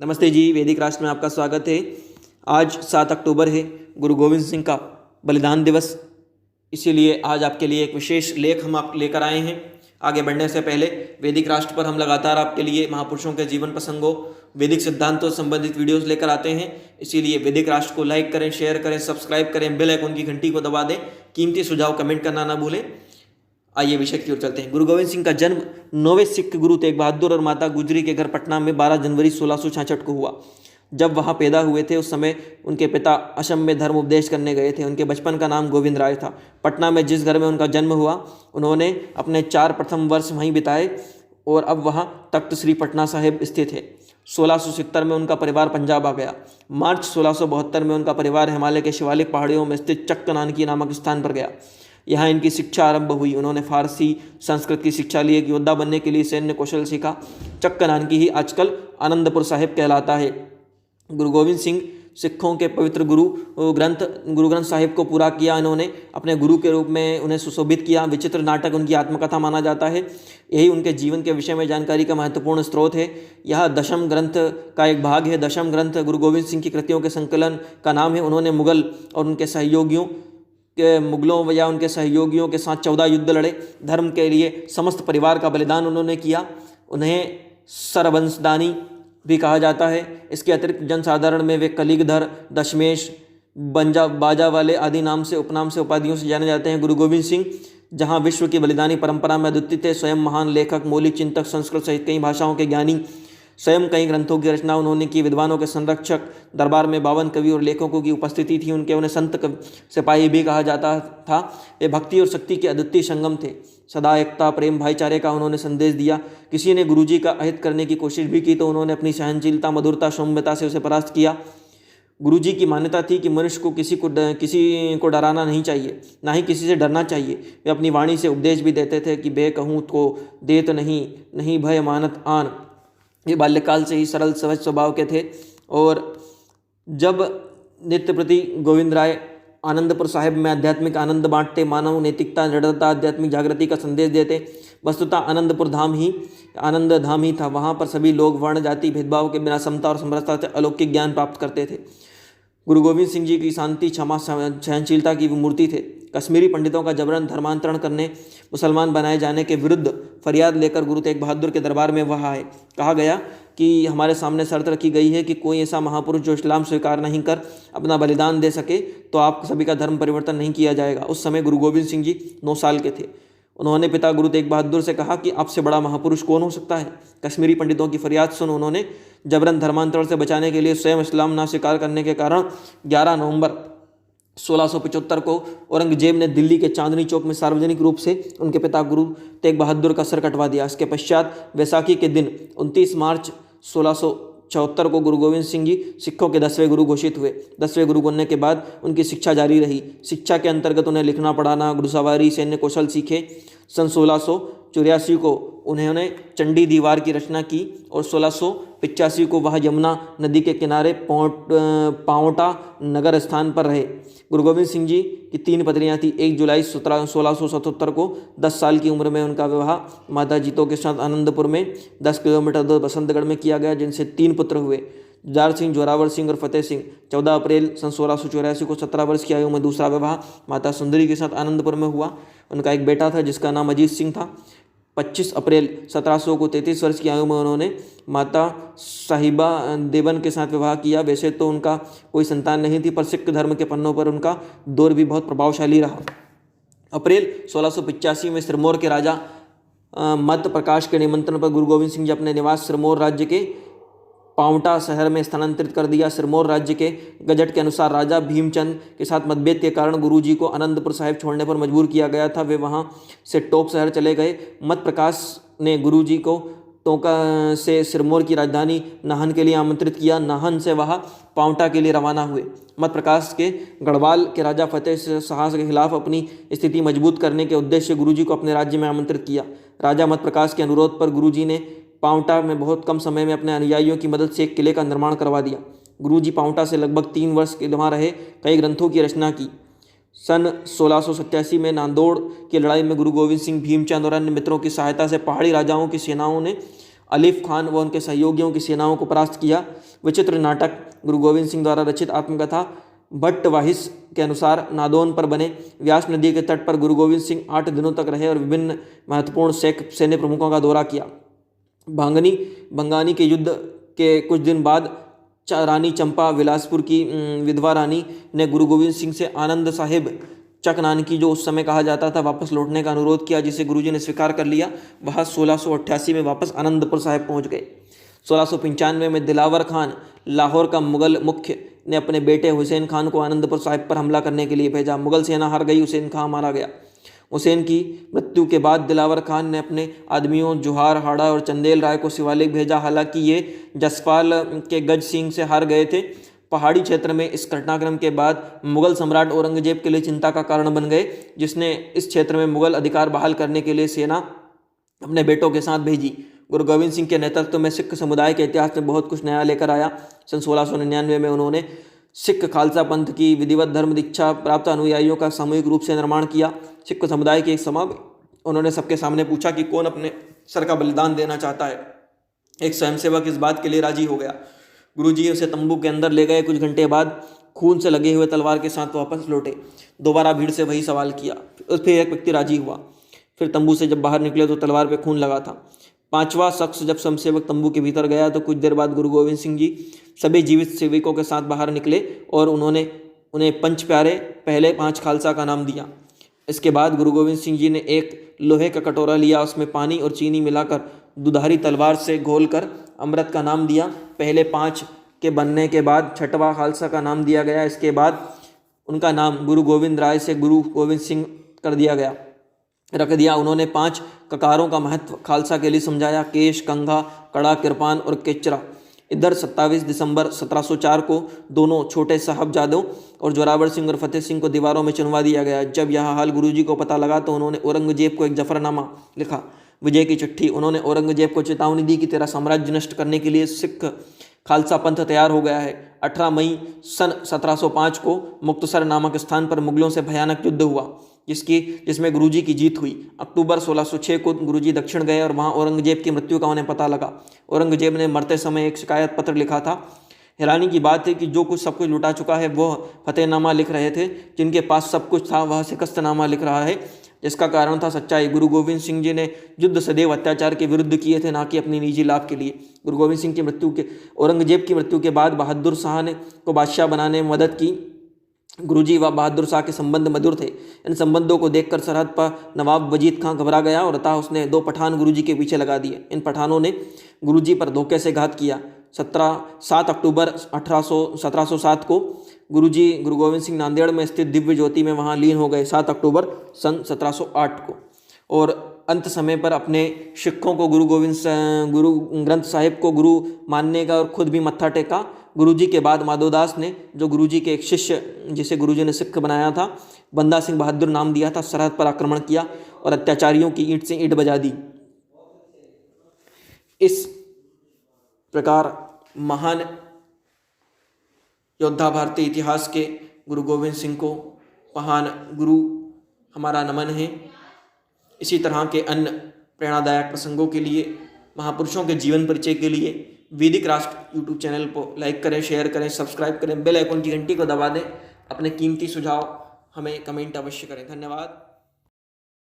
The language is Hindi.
नमस्ते जी, वैदिक राष्ट्र में आपका स्वागत है। आज 7 अक्टूबर है, गुरु गोविंद सिंह का बलिदान दिवस। इसीलिए आज आपके लिए एक विशेष लेख हम आप लेकर आए हैं। आगे बढ़ने से पहले वैदिक राष्ट्र पर हम लगातार आपके लिए महापुरुषों के जीवन प्रसंगों, वैदिक सिद्धांतों से संबंधित वीडियोस लेकर आते हैं। इसीलिए वैदिक राष्ट्र को लाइक करें, शेयर करें, सब्सक्राइब करें, बेल आइकन की घंटी को दबा दें। कीमती सुझाव कमेंट करना ना भूलें। आइए विषय की ओर चलते हैं। गुरु गोविंद सिंह का जन्म 9वें सिख गुरु तेग बहादुर और माता गुजरी के घर पटना में 12 जनवरी 1666 को हुआ। जब वहाँ पैदा हुए थे उस समय उनके पिता असम में धर्म उपदेश करने गए थे। उनके बचपन का नाम गोविंद राय था। पटना में जिस घर में उनका जन्म हुआ उन्होंने अपने 4 प्रथम वर्ष वहीं बिताए और अब वहाँ तख्त श्री पटना साहिब स्थित है। 1670 में उनका परिवार पंजाब आ गया। मार्च 1672 में उनका परिवार हिमालय के शिवालिक पहाड़ियों में स्थित चक्क नानकी नामक स्थान पर गया। यहाँ इनकी शिक्षा आरंभ हुई। उन्होंने फारसी संस्कृत की शिक्षा ली। एक योद्धा बनने के लिए सैन्य कौशल सीखा। चक्क नानकी ही आजकल आनंदपुर साहिब कहलाता है। गुरु गोविंद सिंह सिखों के पवित्र गुरु ग्रंथ साहिब को पूरा किया। इन्होंने अपने गुरु के रूप में उन्हें सुशोभित किया। विचित्र नाटक उनकी आत्मकथा माना जाता है। यही उनके जीवन के विषय में जानकारी का महत्वपूर्ण स्रोत है। यह दशम ग्रंथ का एक भाग है। दशम ग्रंथ गुरु गोविंद सिंह की कृतियों के संकलन का नाम है। उन्होंने मुगलों या उनके सहयोगियों के साथ 14 युद्ध लड़े। धर्म के लिए समस्त परिवार का बलिदान उन्होंने किया। उन्हें सरवंशदानी भी कहा जाता है। इसके अतिरिक्त जनसाधारण में वे कलिगधर, दशमेश, बाजा वाले आदि नाम से उपनाम से उपाधियों से जाने जाते हैं। गुरु गोविंद सिंह जहां विश्व की बलिदानी परंपरा में अद्वितीय थे, स्वयं महान लेखक, मौलिक चिंतक, संस्कृत सहित कई भाषाओं के ज्ञानी, स्वयं कई ग्रंथों की रचना उन्होंने की। विद्वानों के संरक्षक, दरबार में 52 कवि और लेखकों की उपस्थिति थी। उन्हें संत सिपाही भी कहा जाता था। वे भक्ति और शक्ति के अद्वितीय संगम थे। सदा एकता, प्रेम, भाईचारे का उन्होंने संदेश दिया। किसी ने गुरुजी का अहित करने की कोशिश भी की तो उन्होंने अपनी सहनशीलता, मधुरता, सौम्यता से उसे परास्त किया। गुरुजी की मान्यता थी कि मनुष्य को किसी को डराना नहीं चाहिए, ना ही किसी से डरना चाहिए। वे अपनी वाणी से उपदेश भी देते थे कि बे कहूँ तो देत नहीं भय मानत आन। ये बाल्यकाल से ही सरल सहज स्वभाव के थे। और जब नित्य प्रति गोविंद राय आनंदपुर साहिब में आध्यात्मिक आनंद बांटते, मानव नैतिकता, दृढ़ता, आध्यात्मिक जागृति का संदेश देते। वस्तुतः आनंदपुर आनंद धाम ही था। वहाँ पर सभी लोग वर्ण जाति भेदभाव के बिना समता और समरसता से अलौकिक ज्ञान प्राप्त करते थे। गुरु गोविंद सिंह जी की शांति, क्षमा, सहनशीलता की मूर्ति थे। कश्मीरी पंडितों का जबरन धर्मांतरण करने, मुसलमान बनाए जाने के विरुद्ध फरियाद लेकर गुरु तेग बहादुर के दरबार में वह आए। कहा गया कि हमारे सामने शर्त रखी गई है कि कोई ऐसा महापुरुष जो इस्लाम स्वीकार नहीं कर अपना बलिदान दे सके तो आप सभी का धर्म परिवर्तन नहीं किया जाएगा। उस समय गुरु गोविंद सिंह जी 9 साल के थे। उन्होंने पिता गुरु तेग बहादुर से कहा कि आपसे बड़ा महापुरुष कौन हो सकता है। कश्मीरी पंडितों की फरियाद सुन उन्होंने जबरन धर्मांतरण से बचाने के लिए स्वयं इस्लाम ना स्वीकार करने के कारण 11 नवंबर 1675 को औरंगजेब ने दिल्ली के चांदनी चौक में सार्वजनिक रूप से उनके पिता गुरु तेग बहादुर का सर कटवा दिया। इसके पश्चात वैसाखी के दिन 29 मार्च 1674 को गुरु गोविंद सिंह जी सिखों के 10वें गुरु घोषित हुए। 10वें गुरु बनने के बाद उनकी शिक्षा जारी रही। शिक्षा के अंतर्गत उन्हें लिखना, पढ़ाना, घुड़सवारी, सैन्य कौशल सीखे। सन 1684 को उन्होंने चंडी दीवार की रचना की और 1685 को वह यमुना नदी के किनारे पावटा नगर स्थान पर रहे। गुरु गोविंद सिंह जी की 3 पत्नियां थी। 1 जुलाई 1677 को 10 साल की उम्र में उनका विवाह माता जीतो के साथ आनंदपुर में 10 किलोमीटर दूर बसंतगढ़ में किया गया, जिनसे 3 पुत्र हुए, जुझार सिंह, जोरावर सिंह और फतेह सिंह। 14 अप्रैल सन 1684 को 17 वर्ष की आयु में दूसरा विवाह माता सुंदरी के साथ आनंदपुर में हुआ। उनका एक बेटा था जिसका नाम अजीत सिंह था। 25 अप्रैल 1700 को 33 वर्ष की आयु में उन्होंने माता साहिबा देवन के साथ विवाह किया। वैसे तो उनका कोई संतान नहीं थी, पर सिख धर्म के पन्नों पर उनका दौर भी बहुत प्रभावशाली रहा। अप्रैल 1685 में सिरमौर के राजा मत प्रकाश के निमंत्रण पर गुरु गोविंद सिंह जी अपने निवास सिरमौर राज्य के पावटा शहर में स्थानांतरित कर दिया। सिरमौर राज्य के गजट के अनुसार राजा भीमचंद के साथ मतभेद के कारण गुरुजी को आनंदपुर साहिब छोड़ने पर मजबूर किया गया था। वे वहां से टोक शहर चले गए। मत प्रकाश ने गुरुजी को टोंका से सिरमौर की राजधानी नाहन के लिए आमंत्रित किया। नाहन से वह पावटा के लिए रवाना हुए। मत प्रकाश के गढ़वाल के राजा फतेह शाह के खिलाफ अपनी स्थिति मजबूत करने के उद्देश्य गुरुजी को अपने राज्य में आमंत्रित किया। राजा मत प्रकाश के अनुरोध पर गुरुजी ने पावटा में बहुत कम समय में अपने अनुयायियों की मदद से एक किले का निर्माण करवा दिया। गुरुजी पावटा से लगभग 3 वर्ष के वहाँ रहे, कई ग्रंथों की रचना की। सन 1687 में नांदोड़ की लड़ाई में गुरु गोविंद सिंह, भीमचंद और अन्य मित्रों की सहायता से पहाड़ी राजाओं की सेनाओं ने अलीफ खान व उनके सहयोगियों की सेनाओं को परास्त किया। विचित्र नाटक गुरु गोविंद सिंह द्वारा रचित आत्मकथा भट्टवाहिस के अनुसार नादौन पर बने व्यास नदी के तट पर गुरु गोविंद सिंह 8 दिनों तक रहे और विभिन्न महत्वपूर्ण सैन्य प्रमुखों का दौरा किया। भंगानी के युद्ध के कुछ दिन बाद रानी चंपा विलासपुर की विधवा रानी ने गुरु गोविंद सिंह से आनंद साहिब चक नानकी, जो उस समय कहा जाता था, वापस लौटने का अनुरोध किया, जिसे गुरुजी ने स्वीकार कर लिया। वह 1688 में वापस आनंदपुर साहिब पहुंच गए। 1695 में दिलावर खान लाहौर का मुगल मुख्य ने अपने बेटे हुसैन खान को आनंदपुर साहिब पर हमला करने के लिए भेजा। मुगल सेना हार गई, हुसैन खान मारा गया। हुसैन की मृत्यु के बाद दिलावर खान ने अपने आदमियों जोहार हाड़ा और चंदेल राय को शिवालिक भेजा। हालांकि ये जसपाल के गज सिंह से हार गए थे। पहाड़ी क्षेत्र में इस घटनाक्रम के बाद मुगल सम्राट औरंगजेब के लिए चिंता का कारण बन गए, जिसने इस क्षेत्र में मुगल अधिकार बहाल करने के लिए सेना अपने बेटों के साथ भेजी। गुरु गोविंद सिंह के नेतृत्व में सिख समुदाय के इतिहास में बहुत कुछ नया लेकर आया। सन 1699 में उन्होंने सिख खालसा पंथ की विधिवत धर्म दीक्षा प्राप्त अनुयायियों का सामूहिक रूप से निर्माण किया। सिख समुदाय के एक सभा में उन्होंने सबके सामने पूछा कि कौन अपने सर का बलिदान देना चाहता है। एक स्वयंसेवक इस बात के लिए राजी हो गया। गुरुजी उसे तंबू के अंदर ले गए। कुछ घंटे बाद खून से लगे हुए तलवार के साथ वापस लौटे। दोबारा भीड़ से वही सवाल किया। फिर एक व्यक्ति राजी हुआ। फिर तंबू से जब बाहर निकले तो तलवार पे खून लगा था। पांचवा शख्स जब स्वयंसेवक तंबू के भीतर गया तो कुछ देर बाद गुरु गोविंद सिंह जी सभी जीवित सेवकों के साथ बाहर निकले और उन्होंने उन्हें पंच प्यारे पहले 5 खालसा का नाम दिया। इसके बाद गुरु गोविंद सिंह जी ने एक लोहे का कटोरा लिया, उसमें पानी और चीनी मिलाकर दुधारी तलवार से घोलकर अमृत का नाम दिया। पहले 5 के बनने के बाद 6वां खालसा का नाम दिया गया। इसके बाद उनका नाम गुरु गोविंद राय से गुरु गोविंद सिंह कर दिया गया, रख दिया। उन्होंने 5 ककारों का महत्व खालसा के लिए समझाया: केश, कंघा, कड़ा, किरपान और केचरा। इधर 27 दिसंबर 1704 को दोनों छोटे साहबजादों और जोरावर सिंह और फतेह सिंह को दीवारों में चुनवा दिया गया। जब यह हाल गुरुजी को पता लगा तो उन्होंने औरंगजेब को एक जफरनामा लिखा, विजय की चिट्ठी। उन्होंने औरंगजेब को चेतावनी दी कि तेरा साम्राज्य नष्ट करने के लिए सिख खालसा पंथ तैयार हो गया है। 18 मई सन 1705 को मुक्तसर नामक स्थान पर मुगलों से भयानक युद्ध हुआ, जिसमें गुरुजी की जीत हुई। अक्टूबर 1606 को गुरुजी दक्षिण गए और वहां औरंगजेब की मृत्यु का उन्हें पता लगा। औरंगजेब ने मरते समय एक शिकायत पत्र लिखा था। हैरानी की बात है कि जो कुछ सब कुछ लुटा चुका है वह फतेहनामा लिख रहे थे, जिनके पास सब कुछ था वह शिकस्तनामा लिख रहा है। जिसका कारण था सच्चाई। गुरु गोविंद सिंह जी ने युद्ध सदैव अत्याचार के विरुद्ध किए थे, ना कि अपनी निजी लाभ के लिए। गुरु गोविंद सिंह की मृत्यु के औरंगजेब की मृत्यु के बाद बहादुर शाह ने को बादशाह बनाने में मदद की। गुरुजी व बहादुर शाह के संबंध मधुर थे। इन संबंधों को देखकर सरहद पर नवाब वजीद खां घबरा गया और अतः उसने 2 पठान गुरुजी के पीछे लगा दिए। इन पठानों ने गुरुजी पर धोखे से घात किया। 7 अक्टूबर 1707 को गुरुजी गुरु गोविंद सिंह नांदेड़ में स्थित दिव्य ज्योति में वहां लीन हो गए। 7 अक्टूबर सन 1708 को। और अंत समय पर अपने सिखों को गुरु ग्रंथ साहिब को गुरु मानने का और खुद भी मत्था टेका। गुरुजी के बाद माधोदास ने, जो गुरुजी के एक शिष्य जिसे गुरुजी ने सिख बनाया था, बंदा सिंह बहादुर नाम दिया था, सरहद पर आक्रमण किया और अत्याचारियों की ईंट से ईंट बजा दी। इस प्रकार महान योद्धा भारतीय इतिहास के गुरु गोविंद सिंह को महान गुरु हमारा नमन है। इसी तरह के अन्य प्रेरणादायक प्रसंगों के लिए, महापुरुषों के जीवन परिचय के लिए वैदिक राष्ट्र यूट्यूब चैनल को लाइक करें, शेयर करें, सब्सक्राइब करें, बेल आइकन की घंटी को दबा दें। अपने कीमती सुझाव हमें कमेंट अवश्य करें। धन्यवाद।